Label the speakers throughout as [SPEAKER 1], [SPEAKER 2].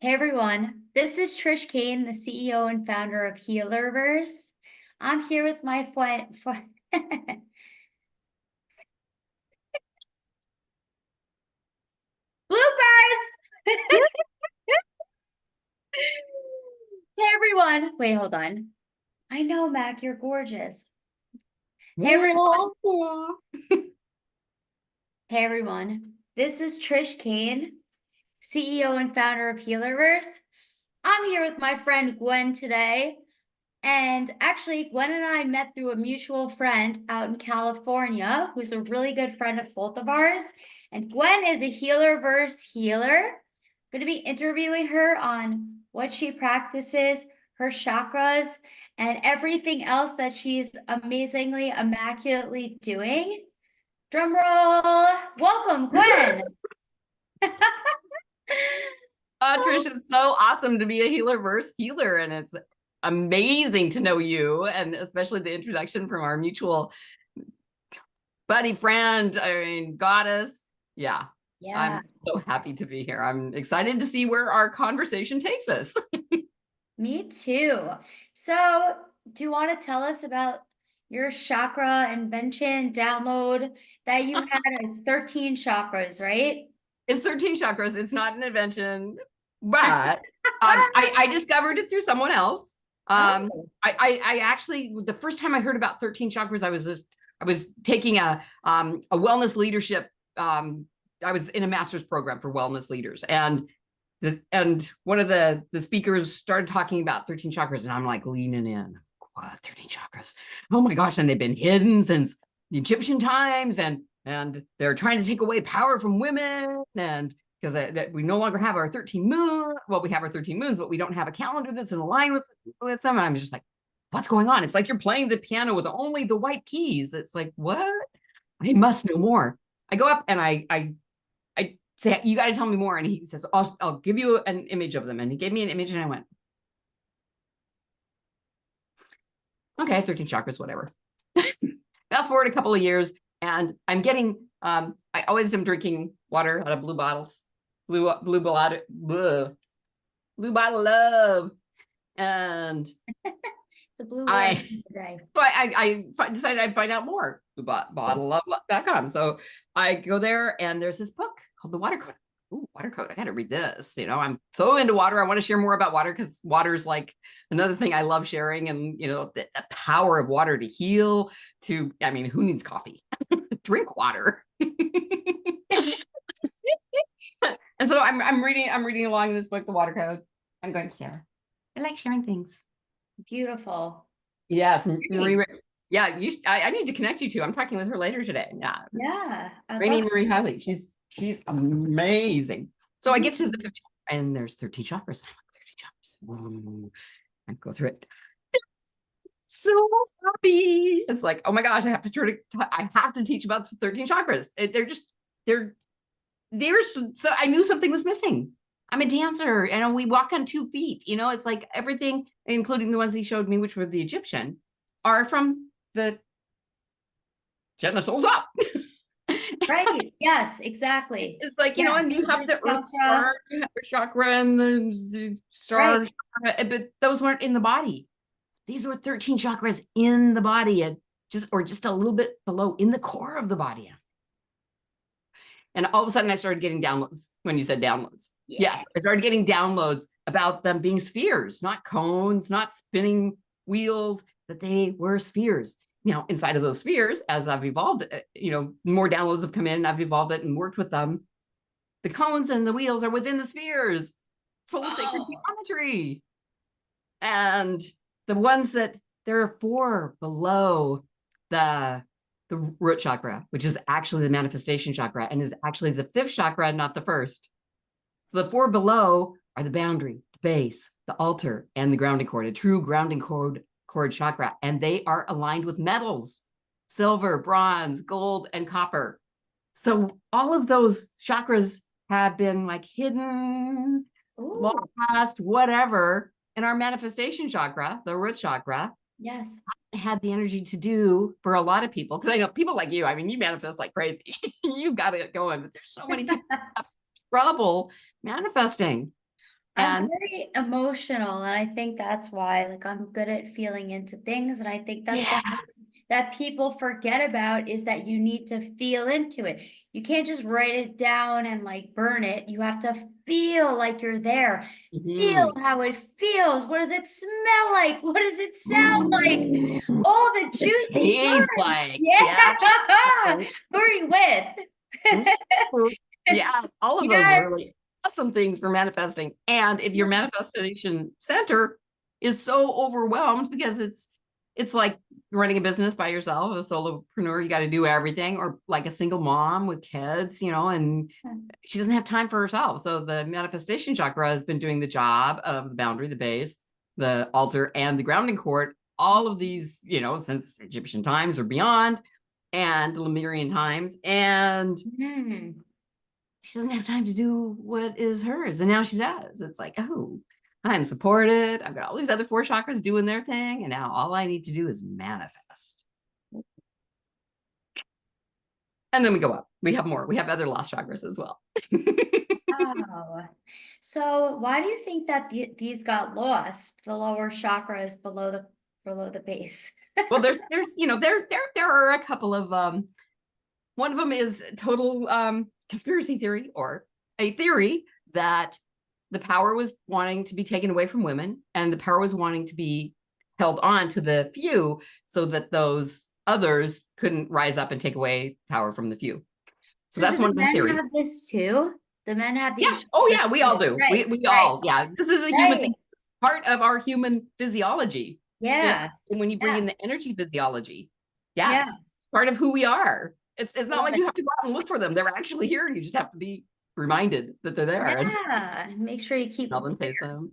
[SPEAKER 1] Hey everyone, this is Trish Kane, the CEO and founder of Healerverse. I'm here with my Bloopers! Hey everyone. Wait, hold on. I know, Mac, you're gorgeous. Hey everyone. Hey everyone. This is Trish Kane, CEO and founder of Healerverse. I'm here with my friend Gwen today. And actually, Gwen and I met through a mutual friend out in California, who's a really good friend of both of ours. And Gwen is a Healerverse healer. I'm going to be interviewing her on what she practices, her chakras, and everything else that she's amazingly, immaculately doing. Drum roll. Welcome, Gwen.
[SPEAKER 2] Trish, it's so awesome to be a Healerverse healer, and it's amazing to know you, and especially the introduction from our mutual buddy friend, goddess. Yeah, I'm so happy to be here. I'm excited to see where our conversation takes us.
[SPEAKER 1] Me too. So, do you want to tell us about your chakra invention download that you had? It's 13 chakras, right?
[SPEAKER 2] It's 13 chakras. It's not an invention, but I discovered it through someone else. I actually, the first time I heard about 13 chakras, I was taking a wellness leadership. I was in a master's program for wellness leaders, and one of the speakers started talking about 13 chakras, and I'm like leaning in. What, 13 chakras? Oh my gosh! And they've been hidden since the Egyptian times, and they're trying to take away power from women, and because we no longer have our 13 moons. Well, we have our 13 moons, but we don't have a calendar that's in line with them. And I'm just like, what's going on? It's like you're playing the piano with only the white keys. It's like, what? I must know more. I go up and I say, you got to tell me more. And he says, I'll give you an image of them. And he gave me an image, and I went, okay, 13 chakras, whatever. Fast forward a couple of years, and I'm getting, I always am drinking water out of blue bottles, blue bottle love. And
[SPEAKER 1] it's a blue
[SPEAKER 2] I decided I'd find out more. Bottlelove.com. So I go there, and there's this book called The Water Code. Ooh, water code. I got to read this. I'm so into water. I want to share more about water, because water is like another thing I love sharing. And, the power of water to heal, who needs coffee? Drink water. And so I'm reading along this book, The Water Code. I'm going to share. I like sharing things.
[SPEAKER 1] Beautiful.
[SPEAKER 2] Yes. Marie, yeah. I need to connect you two. I'm talking with her later today. Yeah.
[SPEAKER 1] Yeah.
[SPEAKER 2] Rainy Marie Hiley. She's amazing. So I get to the 15, and there's 13 chakras. I'm like, 13 chakras. Ooh. I go through it. So happy. It's like, oh my gosh, I have to teach about the 13 chakras. So I knew something was missing. I'm a dancer, and we walk on 2 feet. It's like everything, including the ones he showed me, which were the Egyptian, are from the genitals up.
[SPEAKER 1] Right. Yes, exactly.
[SPEAKER 2] It's like, and you have the earth star, you have the chakra, and the star chakra, but those weren't in the body. These were 13 chakras in the body, and just a little bit below, in the core of the body. And all of a sudden I started getting downloads when you said downloads. Yeah. Yes, I started getting downloads about them being spheres, not cones, not spinning wheels, that they were spheres. Now, inside of those spheres, as I've evolved, more downloads have come in, and I've evolved it and worked with them. The cones and the wheels are within the spheres, full of sacred geometry. And the ones that there are 4 below the root chakra, which is actually the manifestation chakra, and is actually the 5th chakra, not the 1st. So the 4 below are the boundary, the base, the altar, and the grounding cord, a true grounding cord chakra. And they are aligned with metals: silver, bronze, gold, and copper. So all of those chakras have been like hidden, lost, whatever. And our manifestation chakra, the root chakra,
[SPEAKER 1] yes,
[SPEAKER 2] had the energy to do for a lot of people. Because I know people like you, you manifest like crazy. You've got it going, but there's so many people who have trouble manifesting.
[SPEAKER 1] I'm
[SPEAKER 2] And
[SPEAKER 1] very emotional, and I think that's why, like, I'm good at feeling into things, and I think that's the
[SPEAKER 2] yeah.
[SPEAKER 1] part that people forget about, is that you need to feel into it. You can't just write it down and like burn it. You have to feel like you're there. Feel
[SPEAKER 2] Mhm.
[SPEAKER 1] how it feels. What does it smell like? What does it sound like?
[SPEAKER 2] Ooh,
[SPEAKER 1] All the
[SPEAKER 2] it
[SPEAKER 1] juicy
[SPEAKER 2] tastes
[SPEAKER 1] words.
[SPEAKER 2] like, yeah.
[SPEAKER 1] Yeah. Who are you with?
[SPEAKER 2] Mhm. Yeah, all of
[SPEAKER 1] You
[SPEAKER 2] those
[SPEAKER 1] got
[SPEAKER 2] are really awesome things for manifesting. And if your
[SPEAKER 1] it.
[SPEAKER 2] manifestation center is so overwhelmed because it's like running a business by yourself, a solopreneur, you got to do everything, or like a single mom with kids, and she doesn't have time for herself. So the manifestation chakra has been doing the job of the boundary, the base, the altar, and the grounding cord, all of these, since Egyptian times or beyond, and Lemurian times. And
[SPEAKER 1] Hmm.
[SPEAKER 2] she doesn't have time to do what is hers. And now she does. It's like, oh, I'm supported. I've got all these other 4 chakras doing their thing. And now all I need to do is manifest. And then we go up. We have more. We have other lost chakras as well.
[SPEAKER 1] Oh, so why do you think that these got lost? The lower chakras below the base.
[SPEAKER 2] Well, there are a couple of one of them is total conspiracy theory, or a theory that the power was wanting to be taken away from women, and the power was wanting to be held on to the few so that those others couldn't rise up and take away power from the few. So
[SPEAKER 1] So do
[SPEAKER 2] that's
[SPEAKER 1] the
[SPEAKER 2] one of the
[SPEAKER 1] men
[SPEAKER 2] theories.
[SPEAKER 1] have this too? The men have
[SPEAKER 2] Yeah.
[SPEAKER 1] these
[SPEAKER 2] Oh,
[SPEAKER 1] chakras
[SPEAKER 2] yeah. We all
[SPEAKER 1] too.
[SPEAKER 2] do.
[SPEAKER 1] Right,
[SPEAKER 2] We
[SPEAKER 1] right,
[SPEAKER 2] all, yeah. This is a human
[SPEAKER 1] right.
[SPEAKER 2] thing. It's part of our human physiology. Yeah.
[SPEAKER 1] Yeah,
[SPEAKER 2] And when you bring
[SPEAKER 1] yeah,
[SPEAKER 2] in the energy physiology,
[SPEAKER 1] yeah.
[SPEAKER 2] yes, part of who we are. It's not
[SPEAKER 1] Love
[SPEAKER 2] like
[SPEAKER 1] it.
[SPEAKER 2] you have to go out and look for them. They're actually here. You just have to be reminded that they're there and
[SPEAKER 1] Yeah, make sure you keep.
[SPEAKER 2] smell them, taste them.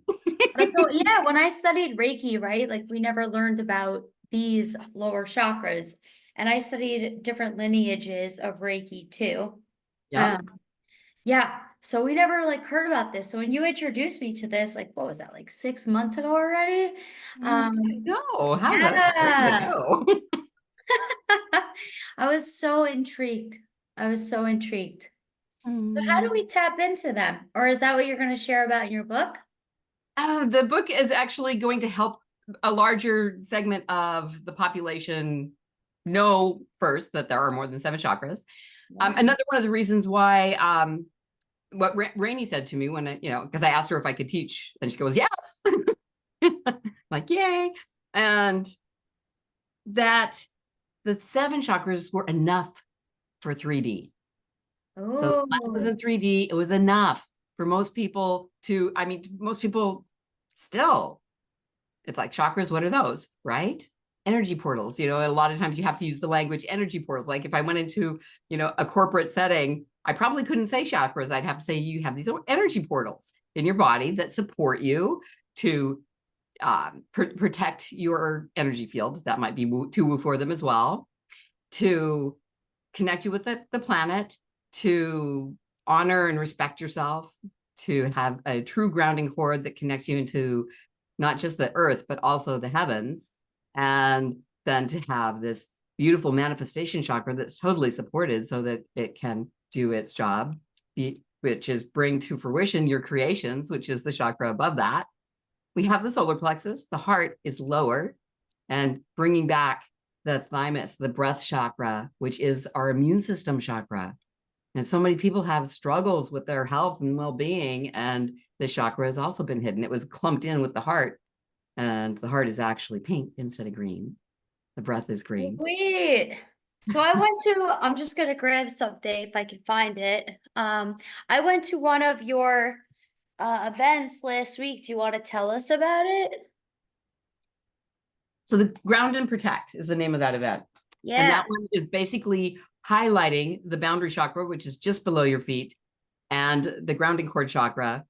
[SPEAKER 1] But so yeah, when I studied Reiki, right, like we never learned about these lower chakras, and I studied different lineages of Reiki too.
[SPEAKER 2] Yep.
[SPEAKER 1] Um, yeah, so we never like heard about this. So when you introduced me to this, like what was that, like 6 months ago already?
[SPEAKER 2] I know. Where does it
[SPEAKER 1] Yeah.
[SPEAKER 2] go?
[SPEAKER 1] I was so intrigued. I was so intrigued. So how do
[SPEAKER 2] Hmm.
[SPEAKER 1] we tap into them? Or is that what you're going to share about in your book?
[SPEAKER 2] The book is actually going to help a larger segment of the population know first that there are more than 7 chakras.
[SPEAKER 1] Yeah.
[SPEAKER 2] Another one of the reasons why, what Rainey said to me when because I asked her if I could teach, and she goes, "Yes," like yay, and that the 7 chakras were enough for 3D. So it was
[SPEAKER 1] Oh,
[SPEAKER 2] in 3D. It was enough for most people to. I mean, most people still. It's like chakras. What are those? Right? Energy portals. A lot of times you have to use the language energy portals. Like if I went into, a corporate setting, I probably couldn't say chakras. I'd have to say you have these energy portals in your body that support you to protect your energy field. That might be too woo for them as well, to connect you with the planet, to honor and respect yourself, to have a true grounding cord that connects you into not just the earth, but also the heavens. And then to have this beautiful manifestation chakra that's totally supported so that it can do its job, which is bring to fruition your creations, which is the chakra above that. We have the solar plexus, the heart is lower, and bringing back the thymus, the breath chakra, which is our immune system chakra. And so many people have struggles with their health and well-being, and the chakra has also been hidden. It was clumped in with the heart, and the heart is actually pink instead of green. The breath is green.
[SPEAKER 1] wait. So I went to, I'm just gonna grab something if I can find it. I went to one of your events last week. Do you want to tell us about it?
[SPEAKER 2] So the ground and protect is the name of that event. And
[SPEAKER 1] Yeah.
[SPEAKER 2] that one is basically highlighting the boundary chakra, which is just below your feet, and the grounding cord chakra,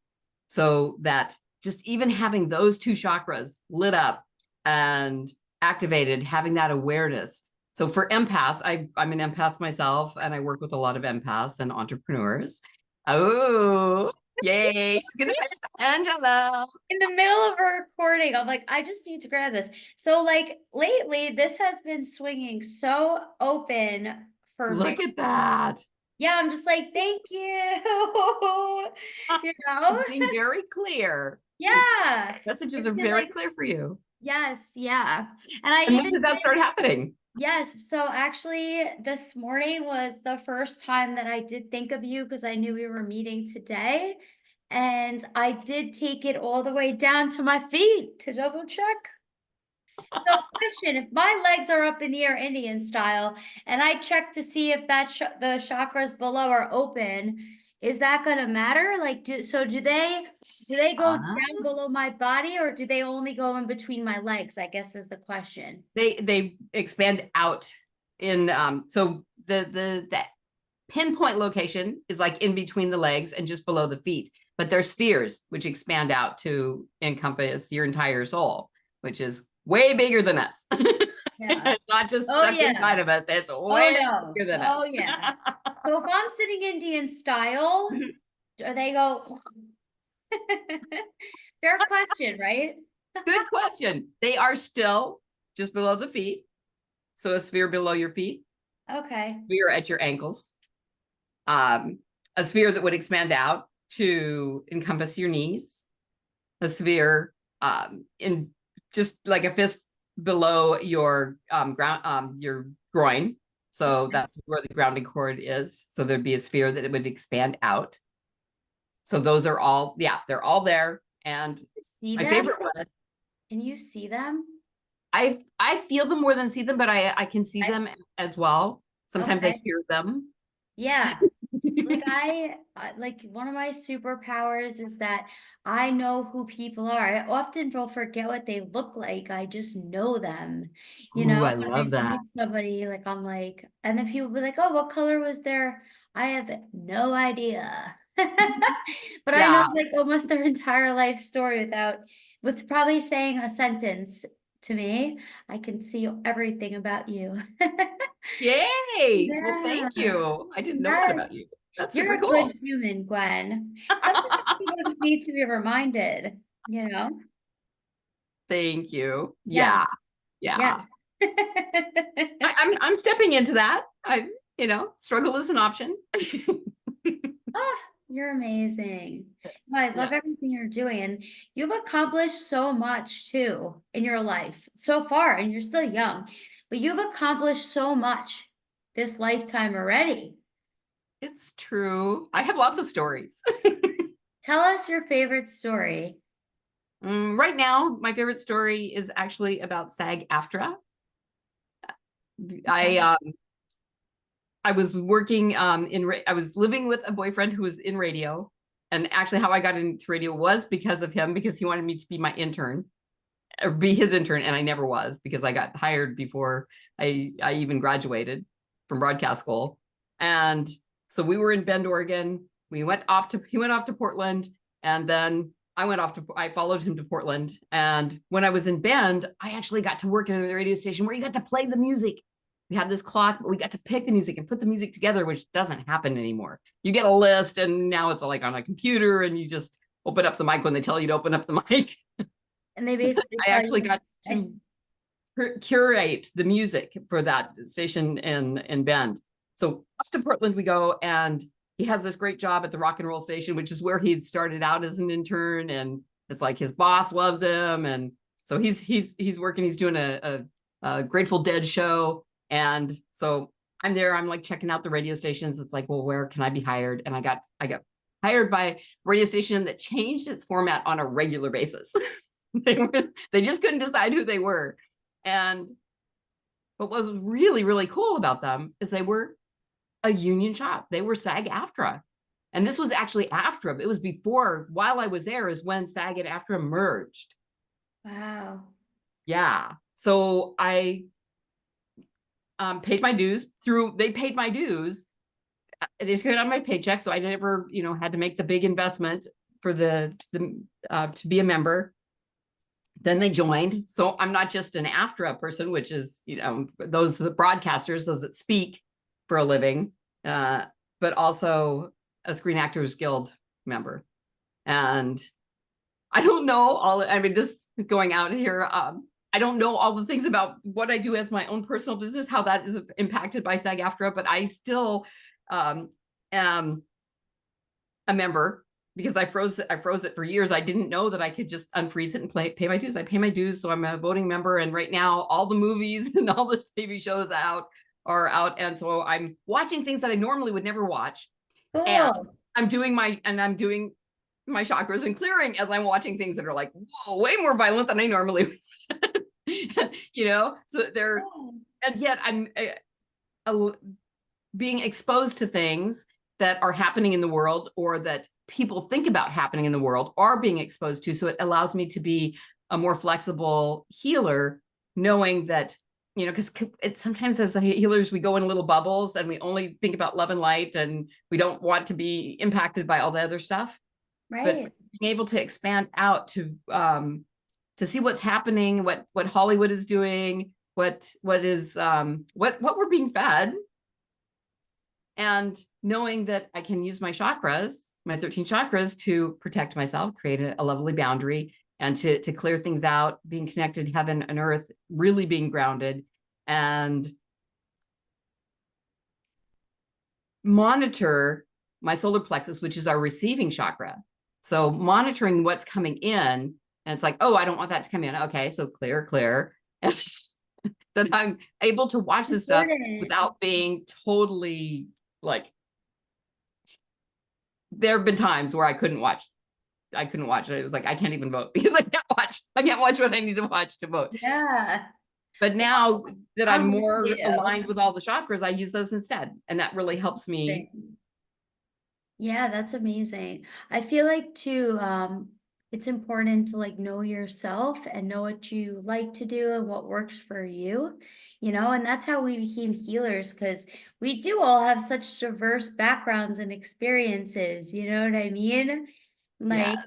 [SPEAKER 2] so that just even having those 2 chakras lit up and activated, having that awareness. So for empaths, I'm an empath myself, and I work with a lot of empaths and entrepreneurs. Oh, yay. She's going to Angela.
[SPEAKER 1] In the middle of a recording, I'm like, I just need to grab this. So like lately, this has been swinging so open for me.
[SPEAKER 2] Look at that.
[SPEAKER 1] Yeah, I'm just like, thank you. You know?
[SPEAKER 2] It's being very clear.
[SPEAKER 1] Yeah.
[SPEAKER 2] Messages
[SPEAKER 1] It's
[SPEAKER 2] are
[SPEAKER 1] been
[SPEAKER 2] very
[SPEAKER 1] like,
[SPEAKER 2] clear for you.
[SPEAKER 1] yes, yeah. And I
[SPEAKER 2] And when
[SPEAKER 1] even
[SPEAKER 2] did that start happening?
[SPEAKER 1] yes. So actually, this morning was the first time that I did think of you because I knew we were meeting today. And I did take it all the way down to my feet to double check. So, question, if my legs are up in the air Indian style and I check to see if the chakras below are open, is that going to matter? Like, do they go
[SPEAKER 2] Ah.
[SPEAKER 1] down below my body or do they only go in between my legs? I guess is the question.
[SPEAKER 2] They expand out in so the pinpoint location is like in between the legs and just below the feet, but they're spheres which expand out to encompass your entire soul, which is way bigger than us.
[SPEAKER 1] Yeah.
[SPEAKER 2] It's not just
[SPEAKER 1] Oh,
[SPEAKER 2] stuck
[SPEAKER 1] yeah.
[SPEAKER 2] inside of us, it's
[SPEAKER 1] Oh,
[SPEAKER 2] way
[SPEAKER 1] no.
[SPEAKER 2] bigger than
[SPEAKER 1] Oh,
[SPEAKER 2] us.
[SPEAKER 1] yeah. So if I'm sitting Indian style, do they go? Fair question, right?
[SPEAKER 2] Good question. They are still just below the feet, so a sphere below your feet,
[SPEAKER 1] Okay.
[SPEAKER 2] sphere at your ankles, um, a sphere that would expand out to encompass your knees, a sphere in just like a fist below your your groin. So that's where the grounding cord is. So there'd be a sphere that it would expand out. So those are all, yeah, they're all there. And
[SPEAKER 1] See
[SPEAKER 2] my
[SPEAKER 1] them?
[SPEAKER 2] favorite one,
[SPEAKER 1] Can you see them?
[SPEAKER 2] I feel them more than see them, but I can see
[SPEAKER 1] I,
[SPEAKER 2] them as well. Sometimes I
[SPEAKER 1] okay.
[SPEAKER 2] hear them.
[SPEAKER 1] Yeah. Like like one of my superpowers is that I know who people are. I often will forget what they look like. I just know them. You
[SPEAKER 2] Ooh,
[SPEAKER 1] know,
[SPEAKER 2] I
[SPEAKER 1] when I
[SPEAKER 2] love that.
[SPEAKER 1] meet somebody, like I'm like, and then people be like, "Oh, what color was their?" I have no idea. But I know
[SPEAKER 2] Yeah.
[SPEAKER 1] like almost their entire life story with probably saying a sentence to me. I can see everything about you.
[SPEAKER 2] Yay. Well,
[SPEAKER 1] Yeah.
[SPEAKER 2] thank you. I didn't know that
[SPEAKER 1] Yes.
[SPEAKER 2] about you. That's
[SPEAKER 1] You're
[SPEAKER 2] super
[SPEAKER 1] a good
[SPEAKER 2] cool.
[SPEAKER 1] human, Gwen. Sometimes people just need to be reminded, you know?
[SPEAKER 2] Thank you.
[SPEAKER 1] Yeah,
[SPEAKER 2] Yeah.
[SPEAKER 1] yeah.
[SPEAKER 2] Yeah. I'm stepping into that. Struggle is an option.
[SPEAKER 1] Oh, you're amazing. No, I
[SPEAKER 2] Yeah.
[SPEAKER 1] love everything you're doing. And you've accomplished so much too in your life so far, and you're still young, but you've accomplished so much this lifetime already.
[SPEAKER 2] It's true. I have lots of stories.
[SPEAKER 1] Tell us your favorite story.
[SPEAKER 2] Right now, my favorite story is actually about SAG-AFTRA.
[SPEAKER 1] Okay.
[SPEAKER 2] I was working I was living with a boyfriend who was in radio. And actually how I got into radio was because of him, because he wanted me to be my intern or be his intern. And I never was, because I got hired before I even graduated from broadcast school. And so we were in Bend, Oregon. He went off to Portland. And then I followed him to Portland. And when I was in Bend, I actually got to work in a radio station where you got to play the music. We had this clock, but we got to pick the music and put the music together, which doesn't happen anymore. You get a list and now it's like on a computer and you just open up the mic when they tell you to open up the mic.
[SPEAKER 1] And they basically
[SPEAKER 2] I
[SPEAKER 1] tell
[SPEAKER 2] actually
[SPEAKER 1] you,
[SPEAKER 2] got to curate the music for that station in Bend. So off to Portland we go, and he has this great job at the rock and roll station, which is where he started out as an intern, and it's like his boss loves him, and so he's working. He's doing a Grateful Dead show, and so I'm there. I'm like checking out the radio stations. It's like, well, where can I be hired? And I got hired by a radio station that changed its format on a regular basis. They just couldn't decide who they were. And what was really, really cool about them is they were a union shop. They were SAG-AFTRA. And this was actually AFTRA. It was before, while I was there, is when SAG and AFTRA merged.
[SPEAKER 1] wow.
[SPEAKER 2] Yeah. So I paid my dues they paid my dues. They just got on my paycheck. So I never, had to make the big investment for the to be a member. Then they joined. So I'm not just an AFTRA person, which is, those the broadcasters, those that speak for a living, but also a Screen Actors Guild member. And I don't know this going out here. I don't know all the things about what I do as my own personal business, how that is impacted by SAG-AFTRA, but I still a member because I froze it for years. I didn't know that I could just unfreeze it and pay my dues. I pay my dues, so I'm a voting member. And right now, all the movies and all the TV shows are out, and so I'm watching things that I normally would never watch.
[SPEAKER 1] Cool.
[SPEAKER 2] And I'm doing my chakras and clearing as I'm watching things that are like, whoa, way more violent than I normally would. So they're, and yet I'm being exposed to things that are happening in the world or that people think about happening in the world are being exposed to. So it allows me to be a more flexible healer, knowing that, because it's sometimes as healers, we go in little bubbles and we only think about love and light and we don't want to be impacted by all the other stuff.
[SPEAKER 1] Right.
[SPEAKER 2] But being able to expand out to see what's happening, what Hollywood is doing, what we're being fed. And knowing that I can use my chakras, my 13 chakras, to protect myself, create a lovely boundary, and to clear things out, being connected to heaven and earth, really being grounded, and monitor my solar plexus, which is our receiving chakra. So monitoring what's coming in, and it's like, oh, I don't want that to come in. Okay, so clear. That I'm able to watch this stuff without being totally like, there have been times where I couldn't watch it. It was like, I can't even vote because I can't watch what I need to watch to vote.
[SPEAKER 1] Yeah.
[SPEAKER 2] But now that I'm more aligned with all the chakras, I use those instead. And that really helps me.
[SPEAKER 1] Yeah, that's amazing. I feel like too, it's important to like know yourself and know what you like to do and what works for you, and that's how we became healers, because we do all have such diverse backgrounds and experiences, you know what I mean? Like,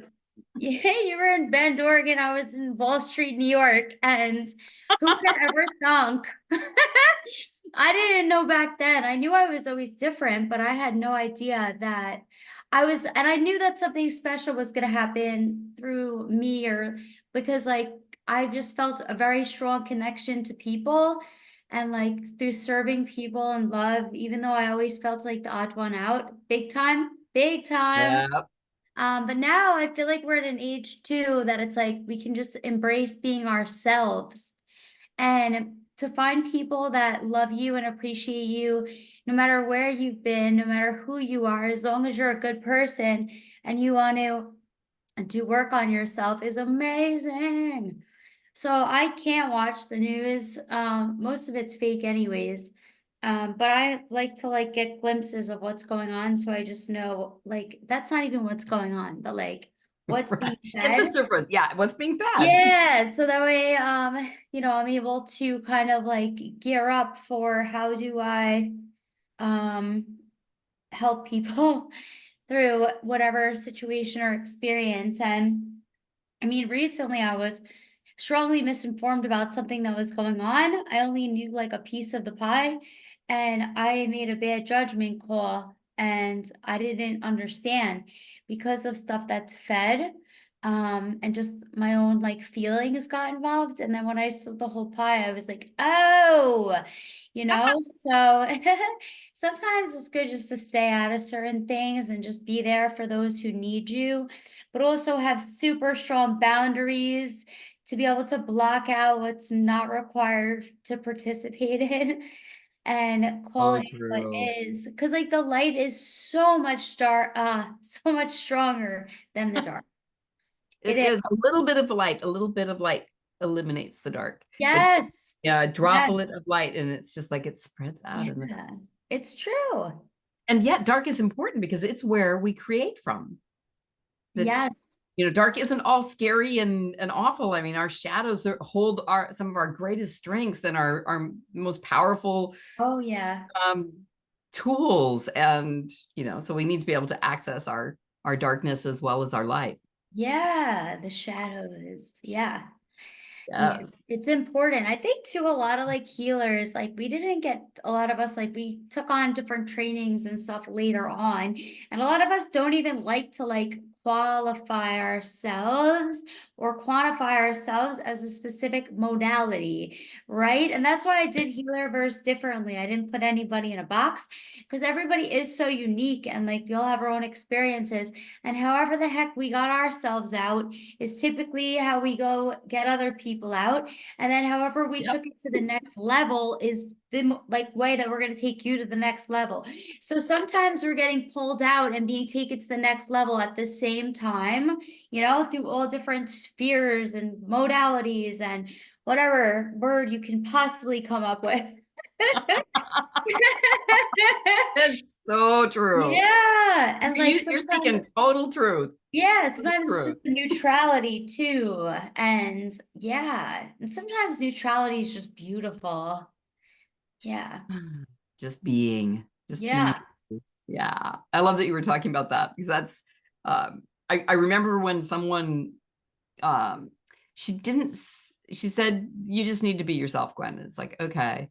[SPEAKER 1] yeah, you were in Bend, Oregon, I was in Wall Street, New York, and who could ever thunk? I didn't know back then. I knew I was always different, but I had no idea that and I knew that something special was going to happen through me, or because like I just felt a very strong connection to people, and like through serving people and love, even though I always felt like the odd one out, big time.
[SPEAKER 2] Yeah.
[SPEAKER 1] But now I feel like we're at an age too that it's like we can just embrace being ourselves, and to find people that love you and appreciate you, no matter where you've been, no matter who you are, as long as you're a good person and you want to do work on yourself, is amazing. So I can't watch the news. Most of it's fake anyways. But I like to like get glimpses of what's going on. So I just know like that's not even what's going on, but like what's being
[SPEAKER 2] At the
[SPEAKER 1] fed.
[SPEAKER 2] surface, yeah, what's being fed.
[SPEAKER 1] Yeah, so that way, I'm able to kind of like gear up for how do I help people through whatever situation or experience. And I mean, recently I was strongly misinformed about something that was going on. I only knew like a piece of the pie, and I made a bad judgment call, and I didn't understand because of stuff that's fed. And just my own like feelings got involved. And then when I saw the whole pie, I was like, oh, so sometimes it's good just to stay out of certain things and just be there for those who need you, but also have super strong boundaries to be able to block out what's not required to participate in, and call it what is. Because like the light is so much so much stronger than the dark.
[SPEAKER 2] It is a little bit of light. A little bit of light eliminates the dark.
[SPEAKER 1] Yes.
[SPEAKER 2] A droplet of light, and it's just like it spreads out.
[SPEAKER 1] Yeah, it's true.
[SPEAKER 2] And yet dark is important because it's where we create from.
[SPEAKER 1] Yes.
[SPEAKER 2] Dark isn't all scary and awful. I mean, our shadows hold some of our greatest strengths and our most powerful tools. And, so we need to be able to access our darkness as well as our light.
[SPEAKER 1] Yeah, the shadows. Yeah.
[SPEAKER 2] Yes.
[SPEAKER 1] It's important. I think too, a lot of like healers, like we didn't get, a lot of us, like we took on different trainings and stuff later on. And a lot of us don't even like to like qualify ourselves or quantify ourselves as a specific modality, right? And that's why I did Healerverse differently. I didn't put anybody in a box because everybody is so unique, and like we all have our own experiences. And however the heck we got ourselves out is typically how we go get other people out. And then however we took it to the next level is the like way that we're going to take you to the next level. So sometimes we're getting pulled out and being taken to the next level at the same time, you know, through all different spheres and modalities and whatever word you can possibly come up with.
[SPEAKER 2] That's so true.
[SPEAKER 1] Yeah. And like
[SPEAKER 2] You're speaking total truth.
[SPEAKER 1] yeah, sometimes it's just the neutrality too. And yeah, and sometimes neutrality is just beautiful. Yeah.
[SPEAKER 2] Just being,
[SPEAKER 1] Yeah.
[SPEAKER 2] yeah. I love that you were talking about that, because that's I remember when someone she said, you just need to be yourself, Gwen. It's like, okay.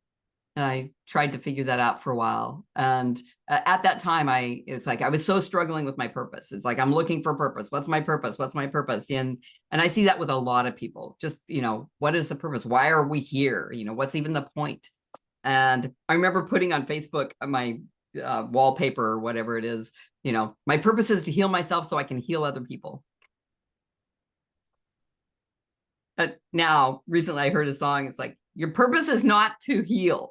[SPEAKER 2] And I tried to figure that out for a while. And at that time, it's like I was so struggling with my purpose. It's like, I'm looking for purpose. What's my purpose? What's my purpose? And I see that with a lot of people. Just, you know, what is the purpose? Why are we here? You know, what's even the point? And I remember putting on Facebook my wallpaper or whatever it is, you know, my purpose is to heal myself so I can heal other people. But now, recently I heard a song. It's like, your purpose is not to heal.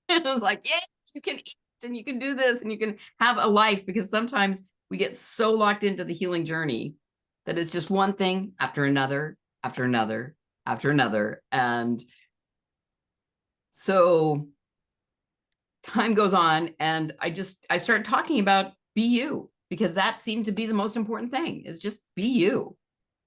[SPEAKER 2] And I was like, yeah, you can eat and you can do this and you can have a life, because sometimes we get so locked into the healing journey that it's just one thing after another, after another, after another. And so time goes on, and I started talking about be you, because that seemed to be the most important thing, is just be you.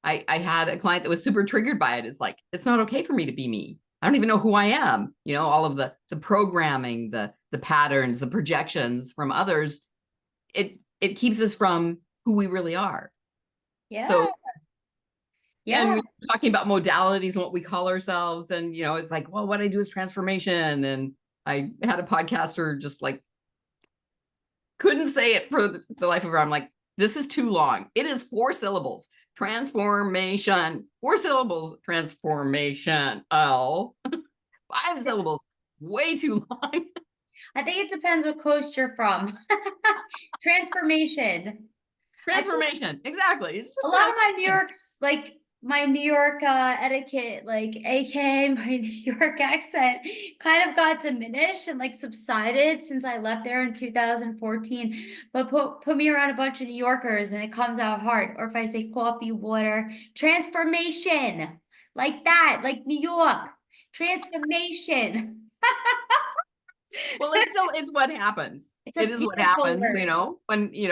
[SPEAKER 2] I had a client that was super triggered by it. It's like, it's not okay for me to be me. I don't even know who I am. You know, all of the programming, the patterns, the projections from others, it keeps us from who we really are.
[SPEAKER 1] Yeah.
[SPEAKER 2] So,
[SPEAKER 1] yeah.
[SPEAKER 2] And we're talking about modalities and what we call ourselves. And, you know, it's like, well, what I do is transformation. And I had a podcaster just like, couldn't say it for the life of her. I'm like, this is too long. It is 4 syllables. Transformation. 4 syllables. Transformation. 5 syllables. Way too long.
[SPEAKER 1] I think it depends what coast you're from. Transformation.
[SPEAKER 2] Transformation. Exactly. It's just
[SPEAKER 1] a lot of my New York etiquette, like AKA my New York accent, kind of got diminished and like subsided since I left there in 2014. But put me around a bunch of New Yorkers and it comes out hard. Or if I say coffee, water, transformation, like that, like New York, transformation.
[SPEAKER 2] Well, it still is what happens. It is what happens, word. You know,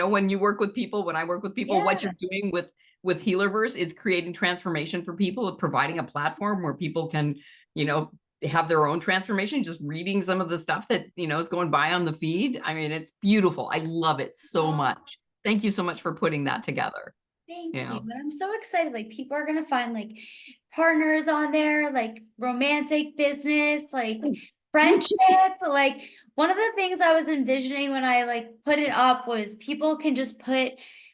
[SPEAKER 2] when you work with people, when I work with people, what you're doing with Healerverse is creating transformation for people, providing a platform where people can, you know, have their own transformation, just reading some of the stuff that, you know, is going by on the feed. I mean, it's beautiful. I love it so much. Thank you so much for putting that together.
[SPEAKER 1] Thank you. And I'm so excited. Like, people are going to find like partners on there, like romantic business, like friendship. Like, one of the things I was envisioning when I like put it up was people can just put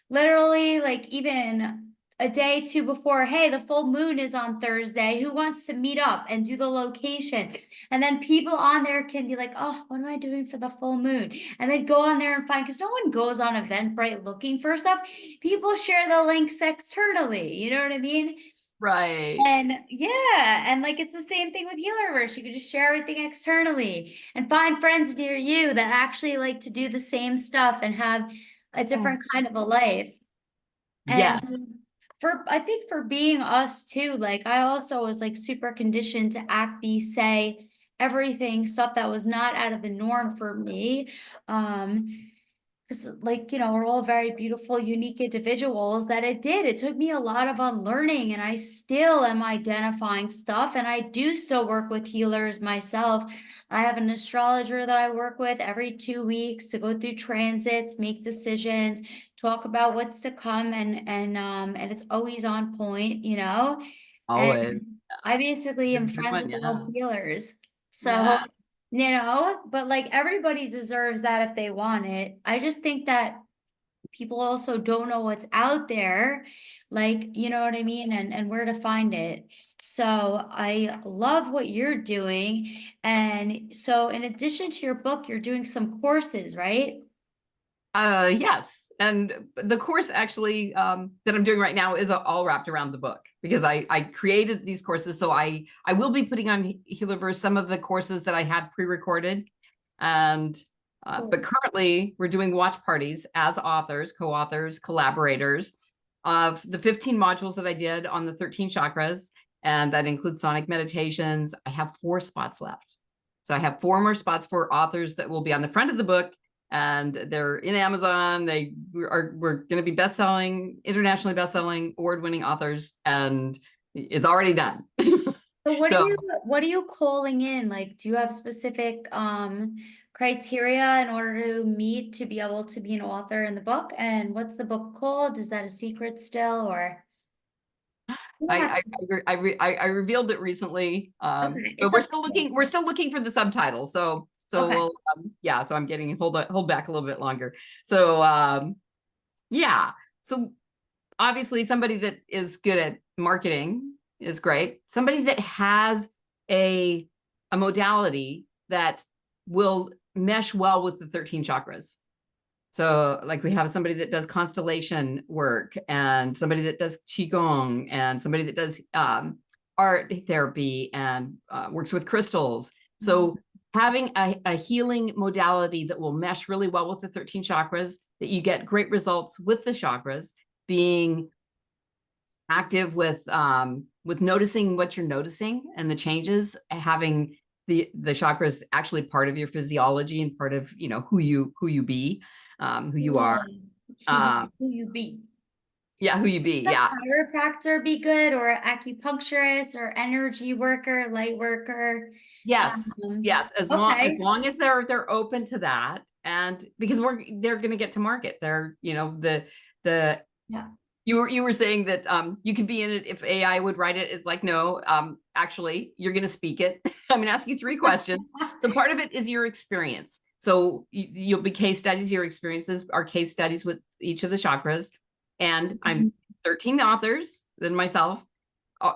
[SPEAKER 1] literally like even a day, 2 before, hey, the full moon is on Thursday. Who wants to meet up and do the location? And then people on there can be like, oh, what am I doing for the full moon? And then go on there and find, because no one goes on Eventbrite looking for stuff. People share the links externally. You know what I mean?
[SPEAKER 2] Right.
[SPEAKER 1] And yeah, and like it's the same thing with Healerverse. You could just share everything externally and find friends near you that actually like to do the same stuff and have a different kind of a life.
[SPEAKER 2] Yes.
[SPEAKER 1] And I think for being us too, like I also was like super conditioned to act, be, say everything, stuff that was not out of the norm for me. Because like, you know, we're all very beautiful, unique individuals that it took me a lot of unlearning, and I still am identifying stuff, and I do still work with healers myself. I have an astrologer that I work with every 2 weeks to go through transits, make decisions, talk about what's to come, and it's always on point, you know.
[SPEAKER 2] Always.
[SPEAKER 1] And I basically am friends with all healers. So
[SPEAKER 2] yeah.
[SPEAKER 1] You know, but like everybody deserves that if they want it. I just think that people also don't know what's out there, like, you know what I mean, and where to find it. So I love what you're doing. And so in addition to your book, you're doing some courses, right?
[SPEAKER 2] Yes. And the course actually that I'm doing right now is all wrapped around the book, because I created these courses. So I will be putting on Healerverse some of the courses that I had pre-recorded. And but currently we're doing watch parties as authors, co-authors, collaborators of the 15 modules that I did on the 13 chakras. And that includes sonic meditations. I have 4 spots left. So I have 4 more spots for authors that will be on the front of the book, and they're in Amazon. We're going to be best-selling, internationally best-selling, award-winning authors, and it's already done.
[SPEAKER 1] So what are you calling in? Like, do you have specific criteria in order to meet to be able to be an author in the book? And what's the book called? Is that a secret still, or? Yeah.
[SPEAKER 2] I revealed it recently,
[SPEAKER 1] Okay.
[SPEAKER 2] but
[SPEAKER 1] It's okay.
[SPEAKER 2] we're still looking for the subtitle. So
[SPEAKER 1] Okay.
[SPEAKER 2] we'll yeah. So I'm getting hold back a little bit longer. So yeah. So obviously somebody that is good at marketing is great. Somebody that has a modality that will mesh well with the 13 chakras. So like we have somebody that does constellation work, and somebody that does Qigong, and somebody that does art therapy and works with crystals. So having a healing modality that will mesh really well with the 13 chakras, that you get great results with the chakras, being active with noticing what you're noticing and the changes, having the chakras actually part of your physiology and part of, you know, who you be, who you are.
[SPEAKER 1] Who you be.
[SPEAKER 2] Yeah, who you be.
[SPEAKER 1] A
[SPEAKER 2] Yeah.
[SPEAKER 1] chiropractor be good, or acupuncturist, or energy worker, light worker?
[SPEAKER 2] Yes. Yes.
[SPEAKER 1] Okay.
[SPEAKER 2] As long as they're open to that, and because they're going to get to market. They're, you know, the
[SPEAKER 1] Yeah.
[SPEAKER 2] you were saying that you could be in it if AI would write it. Is like, no, actually you're going to speak it. I'm going to ask you 3 questions. So part of it is your experience. So you'll be case studies. Your experiences are case studies with each of the chakras. And I'm 13 authors than myself,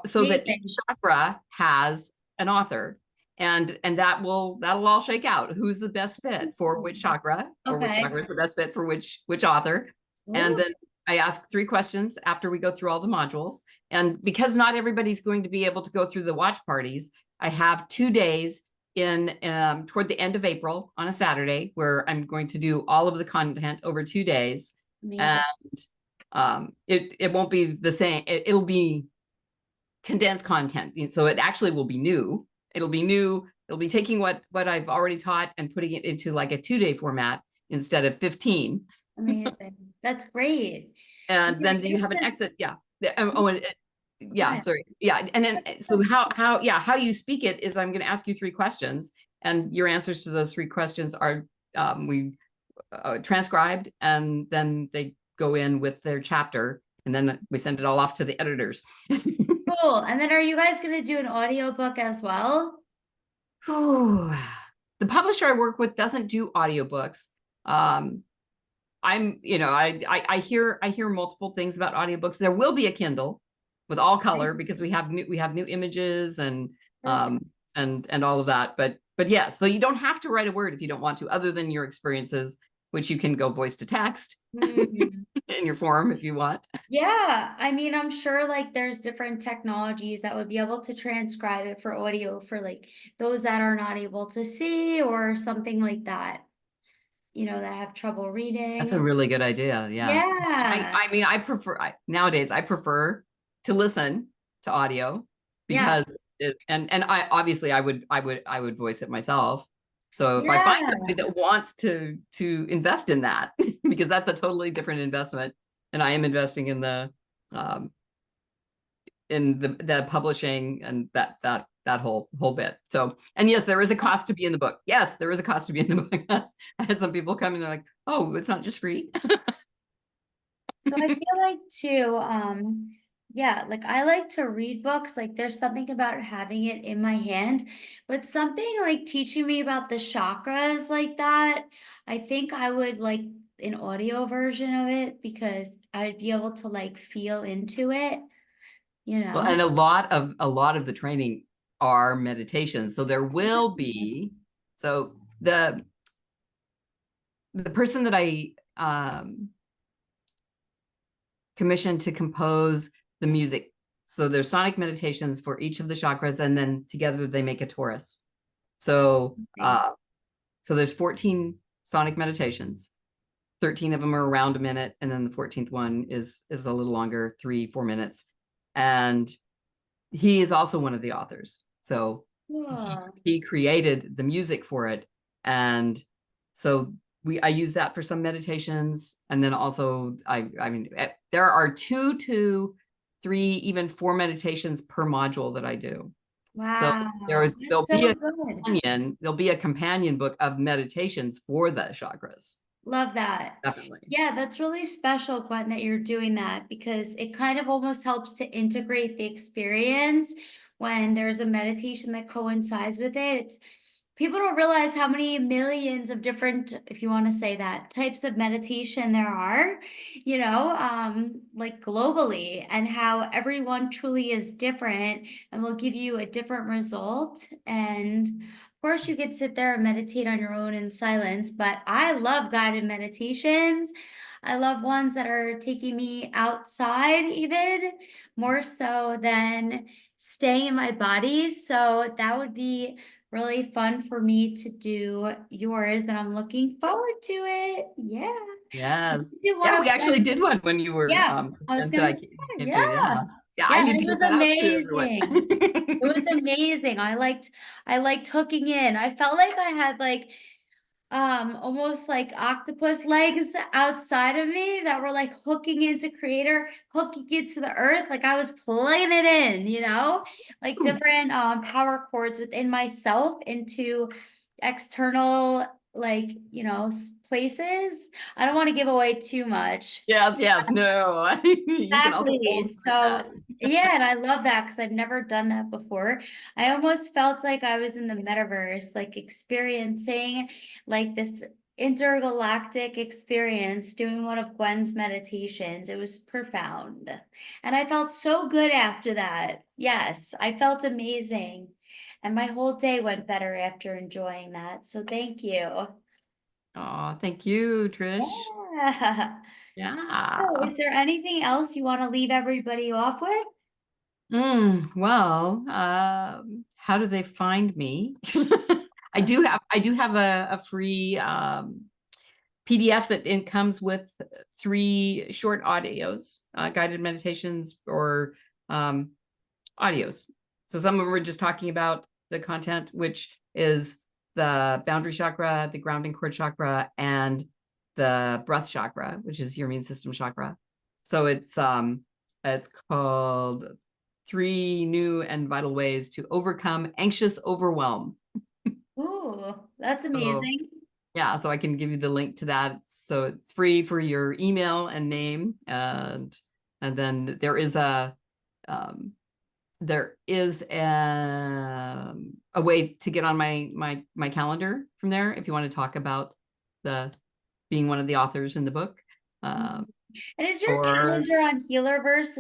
[SPEAKER 2] so that each
[SPEAKER 1] Amazing.
[SPEAKER 2] chakra has an author, and that'll all shake out who's the best fit for which chakra, or which
[SPEAKER 1] Okay.
[SPEAKER 2] chakra is the best fit for which author. And
[SPEAKER 1] Ooh,
[SPEAKER 2] then I ask 3 questions after we go through all the modules. And because not everybody's going to be able to go through the watch parties, I have 2 days in toward the end of April on a Saturday, where I'm going to do all of the content over 2 days.
[SPEAKER 1] amazing.
[SPEAKER 2] And it won't be the same. It'll be condensed content. So it actually will be new. It'll be new. It'll be taking what I've already taught and putting it into like a 2-day format instead of 15.
[SPEAKER 1] Amazing. That's great.
[SPEAKER 2] And
[SPEAKER 1] Yeah, I
[SPEAKER 2] then you
[SPEAKER 1] guess
[SPEAKER 2] have an
[SPEAKER 1] that-
[SPEAKER 2] exit. Yeah.
[SPEAKER 1] Go
[SPEAKER 2] Yeah,
[SPEAKER 1] ahead.
[SPEAKER 2] sorry. Yeah. And then so how you speak it is, I'm going to ask you 3 questions, and your answers to those 3 questions are we transcribed, and then they go in with their chapter, and then we send it all off to the editors.
[SPEAKER 1] Cool. And then are you guys going to do an audiobook as well?
[SPEAKER 2] The publisher I work with doesn't do audiobooks. I'm, you know, I hear multiple things about audiobooks. There will be a Kindle with all color, because we have new images and
[SPEAKER 1] Perfect.
[SPEAKER 2] and all of that. But yeah, so you don't have to write a word if you don't want to, other than your experiences, which you can go voice to text
[SPEAKER 1] Mhm.
[SPEAKER 2] in your form if you want.
[SPEAKER 1] Yeah, I mean, I'm sure like there's different technologies that would be able to transcribe it for audio for like those that are not able to see or something like that, that have trouble
[SPEAKER 2] That's a
[SPEAKER 1] reading.
[SPEAKER 2] really good idea. Yes.
[SPEAKER 1] Yeah.
[SPEAKER 2] I mean, nowadays I prefer to listen to audio,
[SPEAKER 1] Yeah.
[SPEAKER 2] because and I obviously I would voice it myself. So if I find
[SPEAKER 1] Yeah.
[SPEAKER 2] somebody that wants to invest in that, because that's a totally different investment, and I am investing in the um publishing and that whole bit. So, and yes, there is a cost to be in the book. Yes, there is a cost to be in the book. I had some people come in, they're like, oh, it's not just free.
[SPEAKER 1] So I feel like too, yeah, like I like to read books. Like there's something about having it in my hand, but something like teaching me about the chakras like that, I think I would like an audio version of it because I'd be able to like feel into it, you
[SPEAKER 2] Well,
[SPEAKER 1] know.
[SPEAKER 2] and a lot of the training are meditations. So there will be, so the person that I commissioned to compose the music. So there's sonic meditations for each of the chakras, and then together they make a torus. So so there's 14 sonic meditations. 13 of them are around a minute, and then the 14th one is a little longer, 3-4 minutes. And he is also one of the authors. So he created the music for it. And so I use that for some meditations. And then also, I mean, there are 2 to 3, even 4 meditations per module that I do. So
[SPEAKER 1] Wow,
[SPEAKER 2] there'll
[SPEAKER 1] that's
[SPEAKER 2] be
[SPEAKER 1] so
[SPEAKER 2] a
[SPEAKER 1] good.
[SPEAKER 2] there'll be a companion book of meditations for the chakras.
[SPEAKER 1] Love that.
[SPEAKER 2] Definitely.
[SPEAKER 1] Yeah, that's really special, Gwen, that you're doing that because it kind of almost helps to integrate the experience when there's a meditation that coincides with it. People don't realize how many millions of different, if you want to say that, types of meditation there are, like globally, and how everyone truly is different and will give you a different result. And of course, you could sit there and meditate on your own in silence, but I love guided meditations. I love ones that are taking me outside, even more so than staying in my body. So that would be really fun for me to do yours, and I'm looking forward to it. Yeah.
[SPEAKER 2] Yes.
[SPEAKER 1] Do one
[SPEAKER 2] Yeah,
[SPEAKER 1] of
[SPEAKER 2] we actually did one when you were
[SPEAKER 1] yeah, I was
[SPEAKER 2] that
[SPEAKER 1] gonna
[SPEAKER 2] I
[SPEAKER 1] say,
[SPEAKER 2] came
[SPEAKER 1] yeah.
[SPEAKER 2] to. Yeah. Yeah, I
[SPEAKER 1] Yeah,
[SPEAKER 2] need
[SPEAKER 1] it
[SPEAKER 2] to get
[SPEAKER 1] was
[SPEAKER 2] that out to everyone.
[SPEAKER 1] amazing. It was amazing. I liked hooking in. I felt like I had like almost like octopus legs outside of me that were like hooking into creator, hooking into the earth, like I was plugging it in, like different power cords within myself into external, like, places. I don't want to give away too much.
[SPEAKER 2] Yes, yes, no. You can also
[SPEAKER 1] Exactly.
[SPEAKER 2] hold
[SPEAKER 1] So,
[SPEAKER 2] that.
[SPEAKER 1] yeah, and I love that because I've never done that before. I almost felt like I was in the metaverse, like experiencing like this intergalactic experience doing one of Gwen's meditations. It was profound. And I felt so good after that. Yes, I felt amazing. And my whole day went better after enjoying that. So thank you.
[SPEAKER 2] Oh, thank you, Trish.
[SPEAKER 1] Yeah. So,
[SPEAKER 2] Yeah.
[SPEAKER 1] is there anything else you want to leave everybody off with?
[SPEAKER 2] Well, how do they find me? I do have a free PDF that comes with 3 short audios, guided meditations or audios. So some of them were just talking about the content, which is the boundary chakra, the grounding cord chakra, and the breath chakra, which is your immune system chakra. So it's called 3 New and Vital Ways to Overcome Anxious Overwhelm.
[SPEAKER 1] Ooh, that's
[SPEAKER 2] So
[SPEAKER 1] amazing.
[SPEAKER 2] yeah, so I can give you the link to that. So it's free for your email and name, and then there is um, a way to get on my calendar from there if you want to talk about the being one of the authors in the book.
[SPEAKER 1] And is your
[SPEAKER 2] Or
[SPEAKER 1] calendar on Healerverse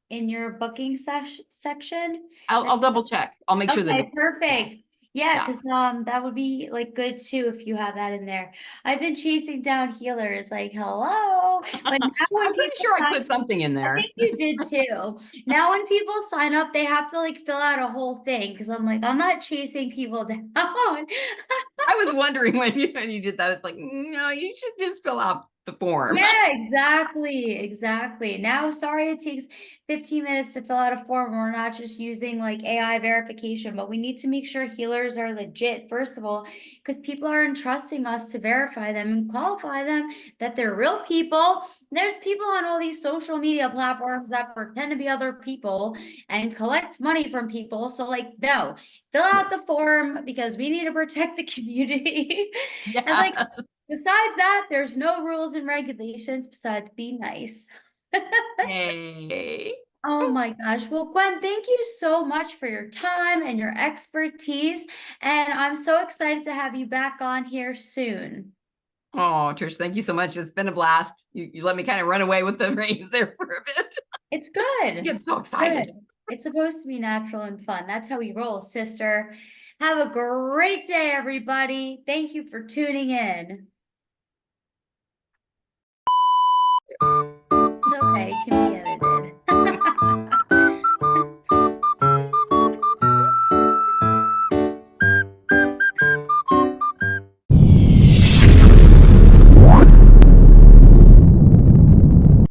[SPEAKER 1] in your booking section?
[SPEAKER 2] I'll double check. I'll make sure that
[SPEAKER 1] Okay, perfect. Yeah,
[SPEAKER 2] yeah.
[SPEAKER 1] because that would be like good too if you have that in there. I've been chasing down healers like hello, but now when
[SPEAKER 2] I'm pretty
[SPEAKER 1] people
[SPEAKER 2] sure I
[SPEAKER 1] sign,
[SPEAKER 2] put something in
[SPEAKER 1] I
[SPEAKER 2] there.
[SPEAKER 1] think you did too. Now when people sign up, they have to like fill out a whole thing because I'm like, I'm not chasing people down.
[SPEAKER 2] I was wondering when you did that. It's like, no, you should just fill out the form.
[SPEAKER 1] Yeah, exactly. Exactly. Now, sorry, it takes 15 minutes to fill out a form. We're not just using like AI verification, but we need to make sure healers are legit, first of all, because people are entrusting us to verify them and qualify them that they're real people. There's people on all these social media platforms that pretend to be other people and collect money from people. So, like, no, fill out the form because we need to protect the community. And like,
[SPEAKER 2] Yes.
[SPEAKER 1] besides that, there's no rules and regulations besides be nice.
[SPEAKER 2] Yay.
[SPEAKER 1] Oh my gosh. Well, Gwen, thank you so much for your time and your expertise. And I'm so excited to have you back on here soon.
[SPEAKER 2] Oh, Trish, thank you so much. It's been a blast. You let me kind of run away with the reins there for a bit.
[SPEAKER 1] It's good.
[SPEAKER 2] I get so excited.
[SPEAKER 1] Good. It's supposed to be natural and fun. That's how we roll, sister. Have a great day, everybody. Thank you for tuning in.